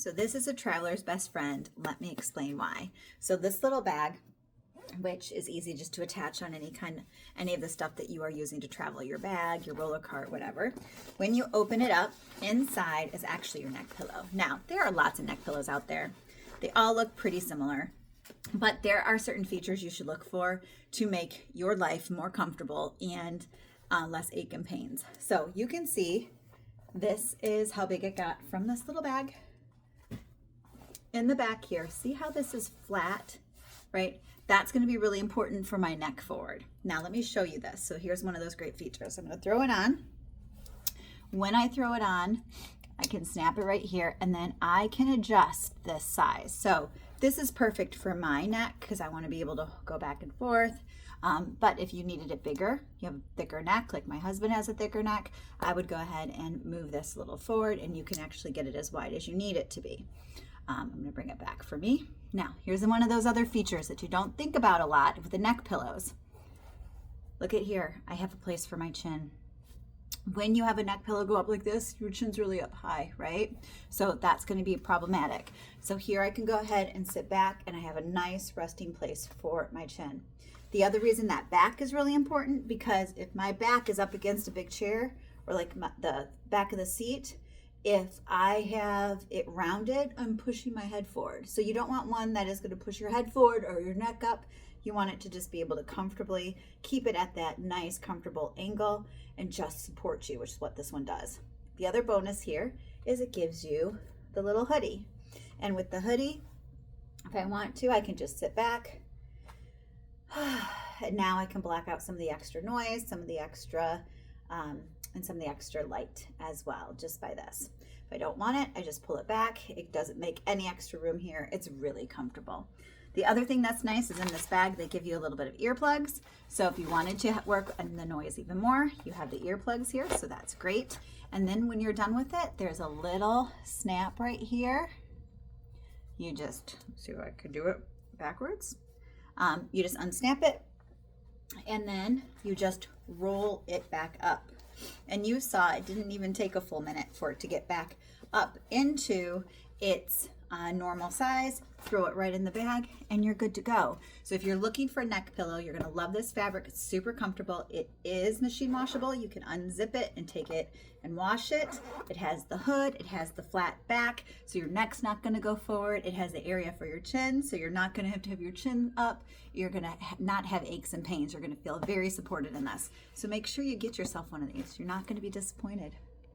So this is a traveler's best friend. Let me explain why. So this little bag, which is easy just to attach on any of the stuff that you are using to travel, your bag, your roller cart, whatever. When you open it up, inside is actually your neck pillow. Now, there are lots of neck pillows out there. They all look pretty similar, but there are certain features you should look for to make your life more comfortable and less ache and pains. So you can see this is how big it got from this little bag. In the back here, see how this is flat, right? That's going to be really important for my neck forward. Now let me show you this. So here's one of those great features. I'm going to throw it on. When I throw it on, I can snap it right here, and then I can adjust this size. So this is perfect for my neck because I want to be able to go back and forth. But if you needed it bigger, you have a thicker neck, like my husband has a thicker neck, I would go ahead and move this a little forward, and you can actually get it as wide as you need it to be. I'm going to bring it back for me. Now, here's one of those other features that you don't think about a lot with the neck pillows. Look at here. I have a place for my chin. When you have a neck pillow go up like this, your chin's really up high, right? So that's going to be problematic. So here I can go ahead and sit back, and I have a nice resting place for my chin. The other reason that back is really important, because if my back is up against a big chair or like the back of the seat, if I have it rounded, I'm pushing my head forward. So you don't want one that is going to push your head forward or your neck up. You want it to just be able to comfortably keep it at that nice, comfortable angle and just support you, which is what this one does. The other bonus here is it gives you the little hoodie. And with the hoodie, if I want to, I can just sit back. And now I can block out some of the extra noise, some of the extra and some of the extra light as well, just by this. If I don't want it, I just pull it back. It doesn't make any extra room here. It's really comfortable. The other thing that's nice is in this bag, they give you a little bit of earplugs. So if you wanted to work on the noise even more, you have the earplugs here, so that's great. And then when you're done with it, there's a little snap right here. You just, see if I can do it backwards. You just unsnap it, and then you just roll it back up. And you saw it didn't even take a full minute for it to get back up into its normal size. Throw it right in the bag, and you're good to go. So if you're looking for a neck pillow, you're going to love this fabric. It's super comfortable. It is machine washable. You can unzip it and take it and wash it. It has the hood. It has the flat back, so your neck's not going to go forward. It has the area for your chin, so you're not going to have your chin up. You're going to not have aches and pains. You're going to feel very supported in this. So make sure you get yourself one of these. You're not going to be disappointed.